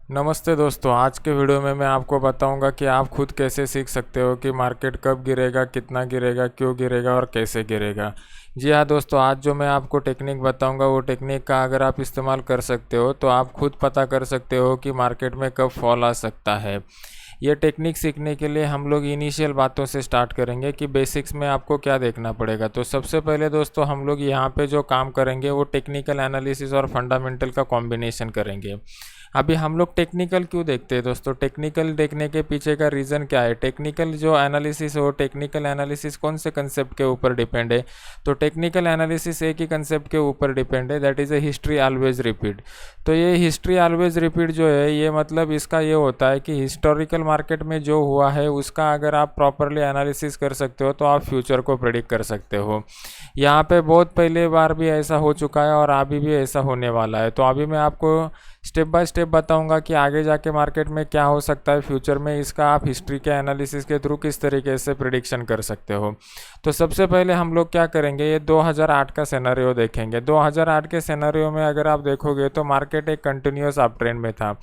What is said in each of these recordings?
नमस्ते दोस्तों। आज के वीडियो में मैं आपको बताऊंगा कि आप खुद कैसे सीख सकते हो कि मार्केट कब गिरेगा, कितना गिरेगा, क्यों गिरेगा और कैसे गिरेगा। जी हाँ दोस्तों, आज जो मैं आपको टेक्निक बताऊंगा वो टेक्निक का अगर आप इस्तेमाल कर सकते हो तो आप खुद पता कर सकते हो कि मार्केट में कब फॉल आ सकता है। ये टेक्निक सीखने के लिए हम लोग इनिशियल बातों से स्टार्ट करेंगे कि बेसिक्स में आपको क्या देखना पड़ेगा। तो सबसे पहले दोस्तों हम लोग यहाँ पे जो काम करेंगे वो टेक्निकल एनालिसिस और फंडामेंटल का कॉम्बिनेशन करेंगे। अभी हम लोग टेक्निकल क्यों देखते हैं दोस्तों? टेक्निकल देखने के पीछे का रीज़न क्या है? टेक्निकल जो एनालिसिस हो, टेक्निकल एनालिसिस कौन से कंसेप्ट के ऊपर डिपेंड है? तो टेक्निकल एनालिसिस एक ही कंसेप्ट के ऊपर डिपेंड है, that is a history always repeat. तो ये हिस्ट्री ऑलवेज रिपीट जो है, ये मतलब इसका ये होता है कि हिस्टोरिकल मार्केट में जो हुआ है उसका अगर आप प्रॉपरली एनालिसिस कर सकते हो तो आप फ्यूचर को प्रेडिक्ट कर सकते हो। यहाँ पे बहुत पहले बार भी ऐसा हो चुका है और अभी भी ऐसा होने वाला है। तो अभी मैं आपको स्टेप बाय स्टेप बताऊंगा कि आगे जाके मार्केट में क्या हो सकता है फ्यूचर में, इसका आप हिस्ट्री के एनालिसिस के थ्रू किस तरीके से प्रिडिक्शन कर सकते हो। तो सबसे पहले हम लोग क्या करेंगे, ये 2008 का सिनेरियो देखेंगे। 2008 के सिनेरियो में अगर आप देखोगे तो मार्केट एक कंटिन्यूअस अप ट्रेंड में था।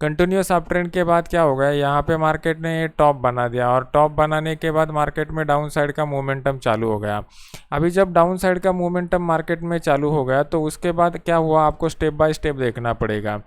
कंटिन्यूअस अप ट्रेंड के बाद क्या हो गया, यहाँ पे मार्केट ने टॉप बना दिया और टॉप बनाने के बाद मार्केट में डाउन साइड का मोमेंटम चालू हो गया। अभी जब डाउन साइड का मोमेंटम मार्केट में चालू हो गया तो उसके बाद क्या हुआ, आपको स्टेप बाय स्टेप देखना पड़ेगा।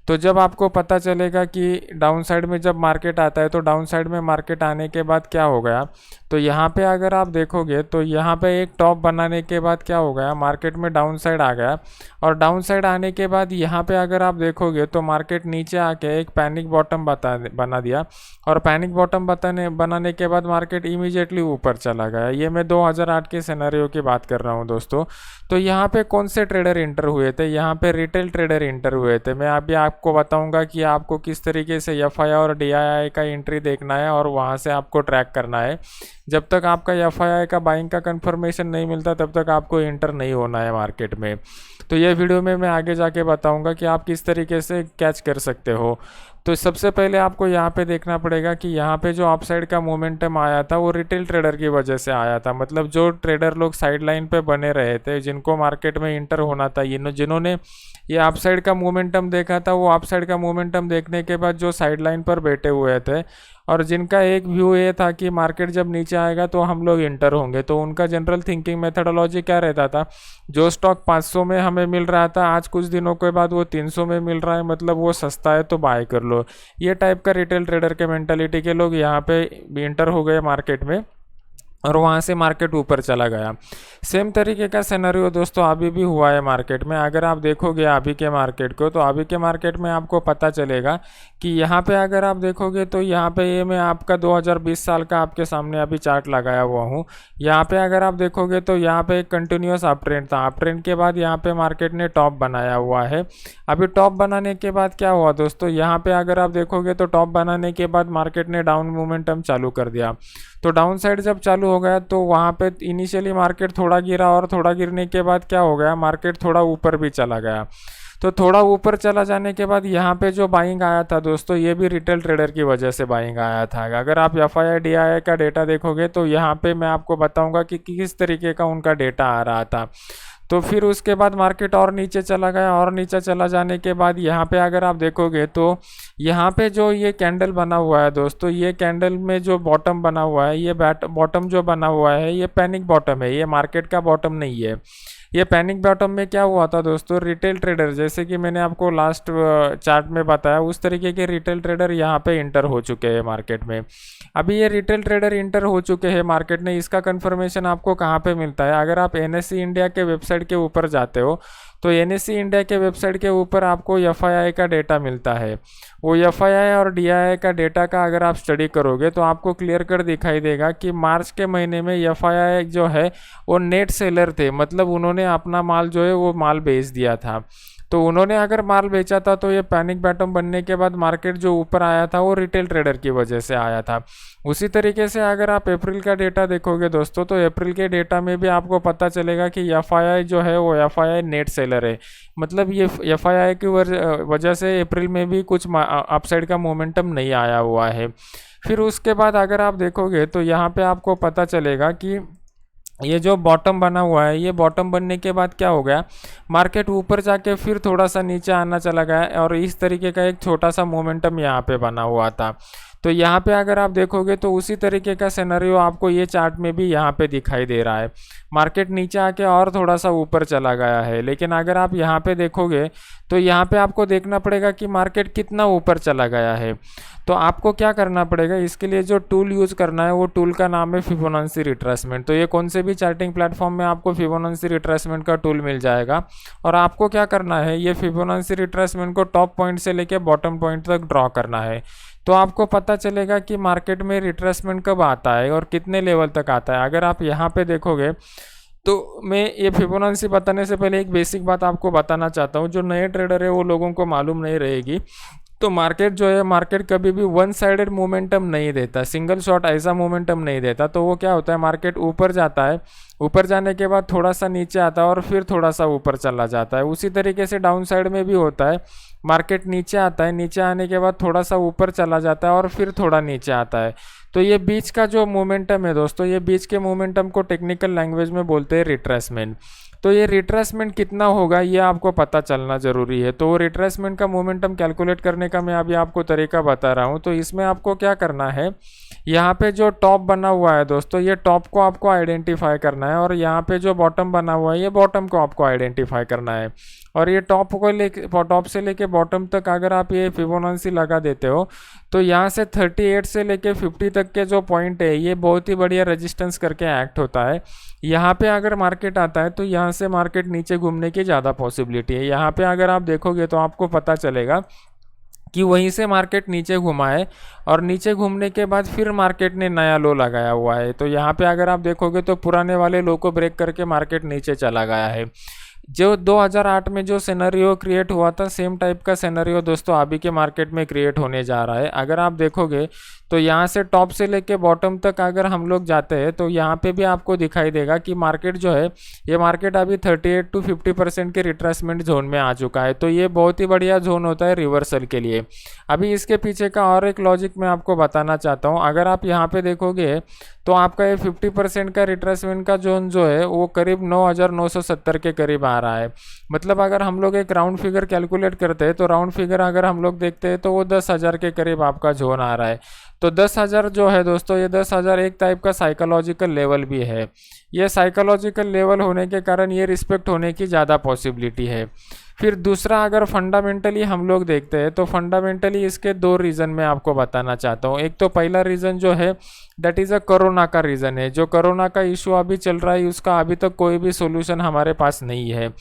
तो जब आपको पता चलेगा कि डाउन साइड में जब मार्केट आता है तो डाउन साइड में मार्केट आने के बाद क्या हो गया, तो यहाँ पे अगर आप देखोगे तो यहाँ पे एक टॉप बनाने के बाद क्या हो गया, मार्केट में डाउन साइड आ गया। और डाउन साइड आने के बाद यहाँ पे अगर आप देखोगे तो मार्केट नीचे आके एक पैनिक बॉटम बना दिया। और पैनिक बॉटम बनाने के बाद मार्केट इमीडिएटली ऊपर चला गया। ये मैं 2008 के सिनेरियो की बात कर रहा हूँ दोस्तों। तो यहाँ पे कौन से ट्रेडर इंटर हुए थे? यहाँ पे रिटेल ट्रेडर इंटर हुए थे। मैं अभी आपको बताऊंगा कि आपको किस तरीके से एफआई और डीआईआई का एंट्री देखना है और वहाँ से आपको ट्रैक करना है। जब तक आपका एफआई का बाइंग का कंफर्मेशन नहीं मिलता तब तक आपको इंटर नहीं होना है मार्केट में। तो ये वीडियो में मैं आगे जाके बताऊंगा कि आप किस तरीके से कैच कर सकते हो। तो सबसे पहले आपको यहाँ पे देखना पड़ेगा कि यहाँ पे जो अपसाइड का मोमेंटम आया था वो रिटेल ट्रेडर की वजह से आया था। मतलब जो ट्रेडर लोग साइड लाइन पे बने रहे थे, जिनको मार्केट में इंटर होना था, जिन्होंने ये अपसाइड का मोमेंटम देखा था, वो अपसाइड का मोमेंटम देखने के बाद जो साइड लाइन पर बैठे हुए थे और जिनका एक व्यू ये था कि मार्केट जब नीचे आएगा तो हम लोग इंटर होंगे, तो उनका जनरल थिंकिंग मेथडोलॉजी क्या रहता था, जो स्टॉक 500 में हमें मिल रहा था आज कुछ दिनों के बाद वो 300 में मिल रहा है, मतलब वो सस्ता है तो बाय कर लो। ये टाइप का रिटेल ट्रेडर के मेंटालिटी के लोग यहाँ पे इंटर हो गए मार्केट में और वहाँ से मार्केट ऊपर चला गया। सेम तरीके का सिनेरियो दोस्तों अभी भी हुआ है मार्केट में। अगर आप देखोगे अभी के मार्केट को तो अभी के मार्केट में आपको पता चलेगा कि यहाँ पे अगर आप देखोगे तो यहाँ पे ये मैं आपका 2020 साल का आपके सामने अभी चार्ट लगाया हुआ हूँ। यहाँ पे अगर आप देखोगे तो यहाँ पे एक कंटिन्यूअस अप ट्रेंड था। अप ट्रेंड के बाद यहाँ पे मार्केट ने टॉप बनाया हुआ है। अभी टॉप बनाने के बाद क्या हुआ दोस्तों, यहाँ पे अगर आप देखोगे तो टॉप बनाने के बाद मार्केट ने डाउन मोमेंटम चालू कर दिया। तो डाउन साइड जब चालू हो गया तो वहाँ पे इनिशियली मार्केट थोड़ा गिरा और थोड़ा गिरने के बाद क्या हो गया, मार्केट थोड़ा ऊपर भी चला गया। तो थोड़ा ऊपर चला जाने के बाद यहाँ पे जो बाइंग आया था दोस्तों, ये भी रिटेल ट्रेडर की वजह से बाइंग आया था। अगर आप एफआई डीआईआई का डेटा देखोगे तो यहाँ पे मैं आपको बताऊंगा कि किस तरीके का उनका डेटा आ रहा था। तो फिर उसके बाद मार्केट और नीचे चला गया और नीचे चला जाने के बाद यहाँ पे अगर आप देखोगे तो यहाँ पे जो ये कैंडल बना हुआ है दोस्तों, ये कैंडल में जो बॉटम बना हुआ है, ये बॉटम जो बना हुआ है ये पैनिक बॉटम है, ये मार्केट का बॉटम नहीं है। ये पैनिक बॉटम में क्या हुआ था दोस्तों, रिटेल ट्रेडर, जैसे कि मैंने आपको लास्ट चार्ट में बताया उस तरीके के रिटेल ट्रेडर यहाँ पे इंटर हो चुके हैं मार्केट में। अभी ये रिटेल ट्रेडर इंटर हो चुके हैं मार्केट में, इसका कंफर्मेशन आपको कहाँ पे मिलता है? अगर आप एनएससी इंडिया के वेबसाइट के ऊपर जाते हो तो एनएससी इंडिया के वेबसाइट के ऊपर आपको एफआईआई का डेटा मिलता है। वो एफआईआई और डीआईआई का डेटा का अगर आप स्टडी करोगे तो आपको क्लियर कर दिखाई देगा कि मार्च के महीने में एफआईआई जो है वो नेट सेलर थे, मतलब उन्होंने अपना माल जो है वो माल बेच दिया था। तो उन्होंने अगर माल बेचा था तो ये पैनिक बॉटम बनने के बाद मार्केट जो ऊपर आया था वो रिटेल ट्रेडर की वजह से आया था। उसी तरीके से अगर आप अप्रैल का डेटा देखोगे दोस्तों तो अप्रैल के डेटा में भी आपको पता चलेगा कि एफआईआई जो है वो एफआईआई नेट सेलर है, मतलब ये एफआईआई की वजह से अप्रैल में भी कुछ अपसाइड का मोमेंटम नहीं आया हुआ है। फिर उसके बाद अगर आप देखोगे तो यहाँ पे आपको पता चलेगा कि ये जो बॉटम बना हुआ है, ये बॉटम बनने के बाद क्या हो गया, मार्केट ऊपर जाके फिर थोड़ा सा नीचे आना चला गया और इस तरीके का एक छोटा सा मोमेंटम यहाँ पे बना हुआ था। तो यहाँ पे अगर आप देखोगे तो उसी तरीके का सिनेरियो आपको ये चार्ट में भी यहाँ पे दिखाई दे रहा है। मार्केट नीचे आके और थोड़ा सा ऊपर चला गया है, लेकिन अगर आप यहाँ पे देखोगे तो यहाँ पे आपको देखना पड़ेगा कि मार्केट कितना ऊपर चला गया है। तो आपको क्या करना पड़ेगा, इसके लिए जो टूल यूज़ करना है वो टूल का नाम है फिबोनाची रिट्रेसमेंट। तो ये कौन से भी चार्टिंग प्लेटफॉर्म में आपको फिबोनाची रिट्रेसमेंट का टूल मिल जाएगा। और आपको क्या करना है, ये फिबोनाची रिट्रेसमेंट को टॉप पॉइंट से लेके बॉटम पॉइंट तक ड्रॉ करना है। तो आपको पता चलेगा कि मार्केट में रिट्रेसमेंट कब आता है और कितने लेवल तक आता है। अगर आप यहाँ पे देखोगे तो मैं ये फिबोनाची बताने से पहले एक बेसिक बात आपको बताना चाहता हूँ, जो नए ट्रेडर है वो लोगों को मालूम नहीं रहेगी। तो मार्केट जो है, मार्केट कभी भी वन साइडेड मोमेंटम नहीं देता, सिंगल शॉट ऐसा मोमेंटम नहीं देता। तो वो क्या होता है, मार्केट ऊपर जाता है, ऊपर जाने के बाद थोड़ा सा नीचे आता है और फिर थोड़ा सा ऊपर चला जाता है। उसी तरीके से डाउन साइड में भी होता है, मार्केट नीचे आता है, नीचे आने के बाद थोड़ा सा ऊपर चला जाता है और फिर थोड़ा नीचे आता है। तो ये बीच का जो मोमेंटम है दोस्तों, ये बीच के मोमेंटम को टेक्निकल लैंग्वेज में बोलते हैं रिट्रेसमेंट। तो ये रिट्रेसमेंट कितना होगा ये आपको पता चलना ज़रूरी है। तो रिट्रेसमेंट का मोमेंटम कैलकुलेट करने का मैं अभी आपको तरीका बता रहा हूँ। तो इसमें आपको क्या करना है, यहाँ पे जो टॉप बना हुआ है दोस्तों, ये टॉप को आपको आइडेंटिफाई करना है और यहाँ पे जो बॉटम बना हुआ है, ये बॉटम को आपको आइडेंटिफाई करना है। और ये टॉप को लेके, टॉप से लेके बॉटम तक अगर आप ये फिबोनाची लगा देते हो तो यहाँ से 38 से लेके 50 तक के जो पॉइंट है, ये बहुत ही बढ़िया रेजिस्टेंस करके एक्ट होता है। यहाँ पे अगर मार्केट आता है तो यहाँ से मार्केट नीचे घूमने की ज़्यादा पॉसिबिलिटी है। यहाँ पे अगर आप देखोगे तो आपको पता चलेगा कि वहीं से मार्केट नीचे घुमा है और नीचे घूमने के बाद फिर मार्केट ने नया लो लगाया हुआ है। तो यहाँ पे अगर आप देखोगे तो पुराने वाले लो को ब्रेक करके मार्केट नीचे चला गया है। जो 2008 में जो सिनेरियो क्रिएट हुआ था, सेम टाइप का सिनेरियो दोस्तों अभी के मार्केट में क्रिएट होने जा रहा है। अगर आप देखोगे तो यहाँ से टॉप से लेके बॉटम तक अगर हम लोग जाते हैं तो यहाँ पे भी आपको दिखाई देगा कि मार्केट जो है, ये मार्केट अभी 38 to 50% के रिट्रेसमेंट जोन में आ चुका है। तो ये बहुत ही बढ़िया जोन होता है रिवर्सल के लिए। अभी इसके पीछे का और एक लॉजिक मैं आपको बताना चाहता हूँ। अगर आप यहाँ पे देखोगे तो आपका ये 50% का रिट्रेसमेंट का जोन जो है वो करीब 9,970 के करीब आ रहा है। मतलब अगर हम लोग एक राउंड फिगर कैलकुलेट करते हैं तो राउंड फिगर अगर हम लोग देखते हैं तो वो 10,000 के करीब आपका जोन आ रहा है। तो 10,000 जो है दोस्तों, ये 10,000 एक टाइप का साइकोलॉजिकल लेवल भी है। ये साइकोलॉजिकल लेवल होने के कारण ये रिस्पेक्ट होने की ज़्यादा पॉसिबिलिटी है। फिर दूसरा, अगर फंडामेंटली हम लोग देखते हैं तो फंडामेंटली इसके दो रीज़न मैं आपको बताना चाहता हूँ। एक तो पहला रीज़न जो है दैट इज़ अ कोरोना का रीज़न है। जो कोरोना का इशू अभी चल रहा है उसका अभी तक कोई भी सोल्यूशन हमारे पास नहीं है।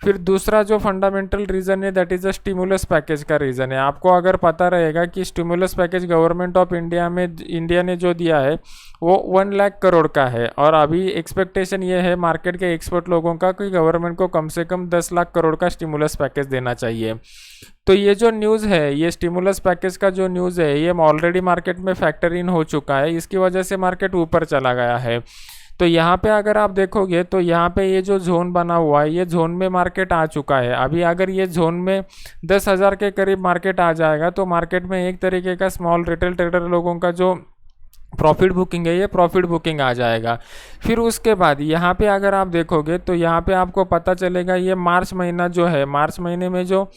फिर दूसरा जो फंडामेंटल रीज़न है that is a stimulus package का रीज़न है। आपको अगर पता रहेगा कि stimulus package government of India ने जो दिया है वो 1 लाख करोड़ का है और अभी एक्सपेक्टेशन ये है मार्केट के एक्सपर्ट लोगों का कि गवर्नमेंट को कम से कम 10 लाख करोड़ का स्टिमुलस पैकेज देना चाहिए। तो ये जो न्यूज़ है, ये स्टिमुलस पैकेज का जो न्यूज़ है, ये ऑलरेडी मार्केट में फैक्टर इन हो चुका है। इसकी वजह से मार्केट ऊपर चला गया है। तो यहाँ पे अगर आप देखोगे तो यहाँ पे ये जो जोन बना हुआ है, ये जोन में मार्केट आ चुका है। अभी अगर ये जोन में 10,000 के करीब मार्केट आ जाएगा तो मार्केट में एक तरीके का स्मॉल रिटेल ट्रेडर लोगों का जो प्रॉफिट बुकिंग है, ये प्रॉफिट बुकिंग आ जाएगा। फिर उसके बाद यहाँ पे अगर आप देखोगे तो यहाँ पे आपको पता चलेगा ये मार्च महीना जो है, मार्च महीने में जो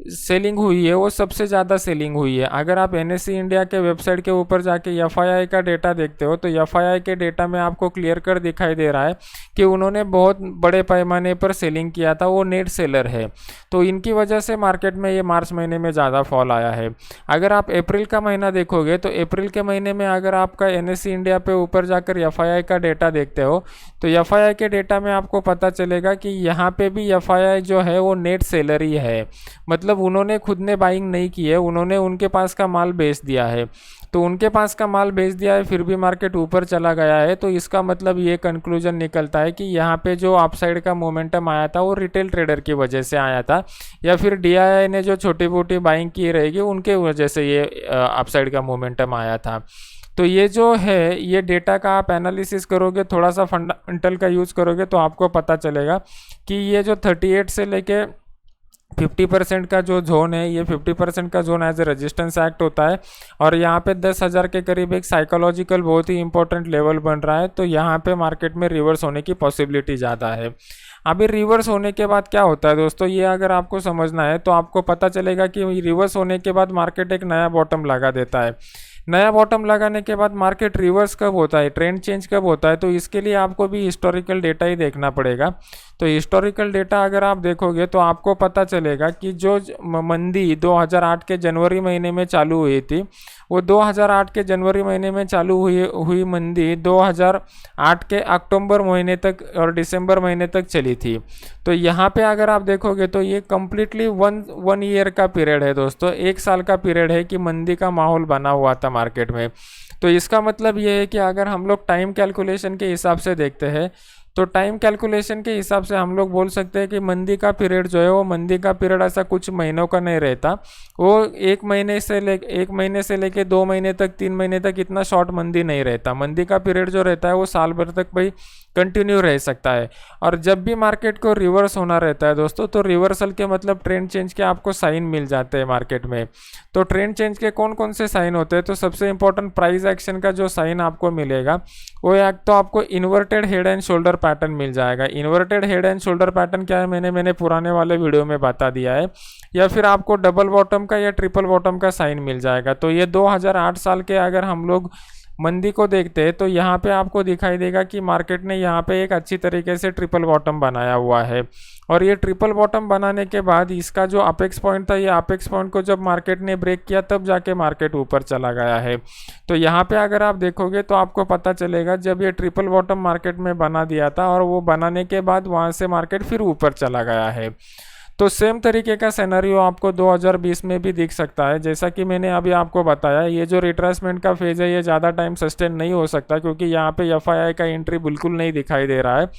सेलिंग हुई है वो सबसे ज़्यादा सेलिंग हुई है। अगर आप एनएससी इंडिया के वेबसाइट के ऊपर जाके एफआईआई का डेटा देखते हो तो एफआईआई के डेटा में आपको क्लियर कर दिखाई दे रहा है कि उन्होंने बहुत बड़े पैमाने पर सेलिंग किया था, वो नेट सेलर है। तो इनकी वजह से मार्केट में ये मार्च महीने में ज़्यादा फॉल आया है। अगर आप अप्रैल का महीना देखोगे तो अप्रैल के महीने में अगर आपका एनएससी इंडिया पे ऊपर जाकर एफआईआई का डेटा देखते हो तो एफआईआई के डेटा में आपको पता चलेगा कि यहाँ पे भी एफआईआई जो है वो नेट सेलर ही है। मतलब उन्होंने खुद ने बाइंग नहीं की है, उन्होंने उनके पास का माल बेच दिया है। तो उनके पास का माल बेच दिया है फिर भी मार्केट ऊपर चला गया है। तो इसका मतलब ये कंक्लूजन निकलता है कि यहाँ पे जो अपसाइड का मोमेंटम आया था वो रिटेल ट्रेडर की वजह से आया था, या फिर डीआईआई ने जो छोटी मोटी बाइंग की रहेगी उनके वजह से ये अपसाइड का मोमेंटम आया था। तो ये जो है, ये डेटा का आप एनालिसिस करोगे, थोड़ा सा फंडामेंटल का यूज़ करोगे तो आपको पता चलेगा कि ये जो 38 से लेके 50% का जो जोन है, ये 50% का zone as a resistance act होता है। और यहाँ पे 10,000 के करीब एक साइकोलॉजिकल बहुत ही इंपॉर्टेंट लेवल बन रहा है, तो यहाँ पे मार्केट में रिवर्स होने की पॉसिबिलिटी ज़्यादा है। अभी रिवर्स होने के बाद क्या होता है दोस्तों, ये अगर आपको समझना है तो आपको पता चलेगा कि रिवर्स होने के बाद मार्केट एक नया बॉटम लगा देता है। नया बॉटम लगाने के बाद मार्केट रिवर्स कब होता है, ट्रेंड चेंज कब होता है, तो इसके लिए आपको भी हिस्टोरिकल डेटा ही देखना पड़ेगा। तो हिस्टोरिकल डेटा अगर आप देखोगे तो आपको पता चलेगा कि जो मंदी 2008 के जनवरी महीने में चालू हुई थी, वो 2008 के जनवरी महीने में चालू हुई मंदी 2008 के अक्टूबर महीने तक और दिसंबर महीने तक चली थी। तो यहाँ पे अगर आप देखोगे तो ये कम्प्लीटली वन ईयर का पीरियड है दोस्तों, 1 साल का पीरियड है कि मंदी का माहौल बना हुआ था मार्केट में। तो इसका मतलब ये है कि अगर हम लोग टाइम कैलकुलेशन के हिसाब से देखते हैं, तो टाइम कैलकुलेशन के हिसाब से हम लोग बोल सकते हैं कि मंदी का पीरियड जो है, वो मंदी का पीरियड ऐसा कुछ महीनों का नहीं रहता, वो 1 महीने से लेके 2 महीने तक, 3 महीने तक इतना शॉर्ट मंदी नहीं रहता। मंदी का पीरियड जो रहता है वो साल भर तक भाई कंटिन्यू रह सकता है। और जब भी मार्केट को रिवर्स होना रहता है दोस्तों, तो रिवर्सल के मतलब ट्रेंड चेंज के आपको साइन मिल जाते हैं मार्केट में। तो ट्रेंड चेंज के कौन कौन से साइन होते हैं, तो सबसे इंपॉर्टेंट प्राइस एक्शन का जो साइन आपको मिलेगा, वो एक तो आपको inverted head and shoulder pattern मिल जाएगा। Inverted head and shoulder pattern क्या है, मैंने पुराने वाले वीडियो में बता दिया है। या फिर आपको डबल बॉटम का या ट्रिपल बॉटम का साइन मिल जाएगा। तो ये 2008 साल के अगर हम लोग मंदी को देखते हैं तो यहाँ पे आपको दिखाई देगा कि मार्केट ने यहाँ पे एक अच्छी तरीके से ट्रिपल बॉटम बनाया हुआ है। और ये ट्रिपल बॉटम बनाने के बाद इसका जो अपेक्स पॉइंट था, ये अपेक्स पॉइंट को जब मार्केट ने ब्रेक किया तब जाके मार्केट ऊपर चला गया है। तो यहाँ पे अगर आप देखोगे तो आपको पता चलेगा जब ये ट्रिपल बॉटम मार्केट में बना दिया था और वो बनाने के बाद वहाँ से मार्केट फिर ऊपर चला गया है। तो सेम तरीके का सिनेरियो आपको 2020 में भी दिख सकता है। जैसा कि मैंने अभी आपको बताया, ये जो रिट्रेसमेंट का फेज है ये ज़्यादा टाइम सस्टेन नहीं हो सकता, क्योंकि यहाँ पे एफआईआई का एंट्री बिल्कुल नहीं दिखाई दे रहा है।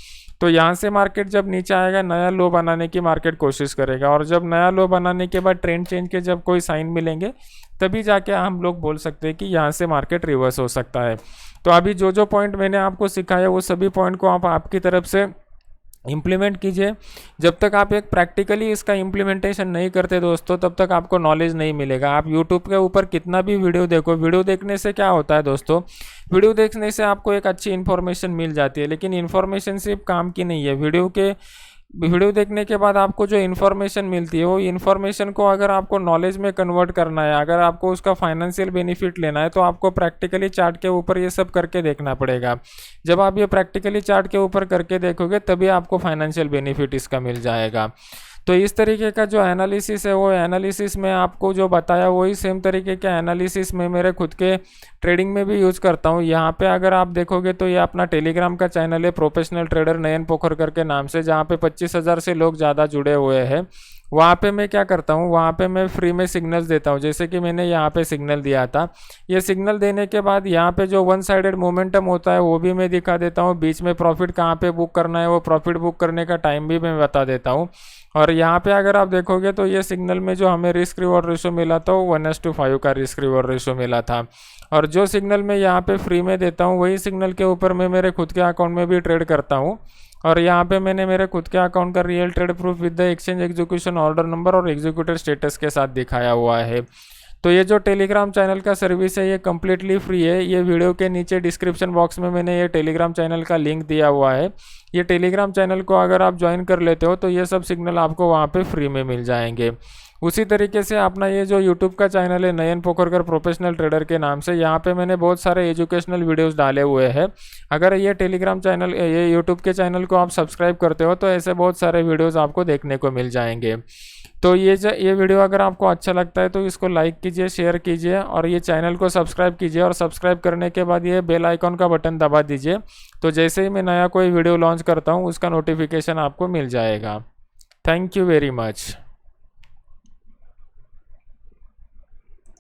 तो यहाँ से मार्केट जब नीचे आएगा, नया लो बनाने की मार्केट कोशिश करेगा, और जब नया लो बनाने के बाद ट्रेंड चेंज के जब कोई साइन मिलेंगे तभी जाके हम लोग बोल सकते हैं कि यहाँ से मार्केट रिवर्स हो सकता है। तो अभी जो पॉइंट मैंने आपको सिखाया वो सभी पॉइंट को आप आपकी तरफ से इम्प्लीमेंट कीजिए। जब तक आप एक प्रैक्टिकली इसका इम्प्लीमेंटेशन नहीं करते दोस्तों, तब तक आपको नॉलेज नहीं मिलेगा। आप यूट्यूब के ऊपर कितना भी वीडियो देखो, वीडियो देखने से क्या होता है दोस्तों, वीडियो देखने से आपको एक अच्छी इन्फॉर्मेशन मिल जाती है, लेकिन इन्फॉर्मेशन सिर्फ काम की नहीं है। वीडियो देखने के बाद आपको जो इन्फॉर्मेशन मिलती है, वो इन्फॉर्मेशन को अगर आपको नॉलेज में कन्वर्ट करना है, अगर आपको उसका फाइनेंशियल बेनिफिट लेना है, तो आपको प्रैक्टिकली चार्ट के ऊपर ये सब करके देखना पड़ेगा। जब आप ये प्रैक्टिकली चार्ट के ऊपर करके देखोगे तभी आपको फाइनेंशियल बेनिफिट इसका मिल जाएगा। तो इस तरीके का जो एनालिसिस है, वो एनालिसिस में आपको जो बताया वही सेम तरीके का एनालिसिस मैं मेरे खुद के ट्रेडिंग में भी यूज़ करता हूँ। यहाँ पे अगर आप देखोगे तो ये अपना टेलीग्राम का चैनल है, प्रोफेशनल ट्रेडर नयन पोखरकर के नाम से, जहाँ पे 25,000 से लोग ज़्यादा जुड़े हुए हैं। वहाँ पे मैं क्या करता हूँ, वहाँ पे मैं फ्री में सिग्नल्स देता हूँ। जैसे कि मैंने यहाँ पे सिग्नल दिया था, ये सिग्नल देने के बाद यहाँ पे जो वन साइडेड मोमेंटम होता है वो भी मैं दिखा देता हूँ। बीच में प्रॉफिट कहाँ पे बुक करना है, वो प्रॉफिट बुक करने का टाइम भी मैं बता देता हूँ। और यहाँ पे अगर आप देखोगे तो ये सिग्नल में जो हमें रिस्क रिवॉर्ड रेशो मिला था, वो 1:5 का रिस्क रिवॉर्ड रेशो मिला था। और जो सिग्नल मैं यहाँ पे फ्री में देता हूँ, वही सिग्नल के ऊपर मैं मेरे खुद के अकाउंट में भी ट्रेड करता हूँ। और यहाँ पे मैंने मेरे खुद के अकाउंट का real trade proof with the exchange execution order number और एग्जीक्यूटेड स्टेटस के साथ दिखाया हुआ है। तो ये जो टेलीग्राम चैनल का सर्विस है, ये कम्प्लीटली फ्री है। ये वीडियो के नीचे डिस्क्रिप्शन बॉक्स में मैंने ये टेलीग्राम चैनल का लिंक दिया हुआ है। ये टेलीग्राम चैनल को अगर आप ज्वाइन कर लेते हो तो ये सब सिग्नल आपको वहाँ पे फ्री में मिल जाएंगे। उसी तरीके से अपना ये जो यूट्यूब का चैनल है नयन पोखरकर प्रोफेशनल ट्रेडर के नाम से, यहाँ पे मैंने बहुत सारे एजुकेशनल वीडियोस डाले हुए हैं। अगर ये टेलीग्राम चैनल, ये यूट्यूब के चैनल को आप सब्सक्राइब करते हो तो ऐसे बहुत सारे वीडियोस आपको देखने को मिल जाएंगे। तो ये वीडियो अगर आपको अच्छा लगता है तो इसको लाइक कीजिए, शेयर कीजिए और ये चैनल को सब्सक्राइब कीजिए। और सब्सक्राइब करने के बाद ये बेल आइकॉन का बटन दबा दीजिए, तो जैसे ही मैं नया कोई वीडियो लॉन्च करता हूँ उसका नोटिफिकेशन आपको मिल जाएगा। Thank you very much.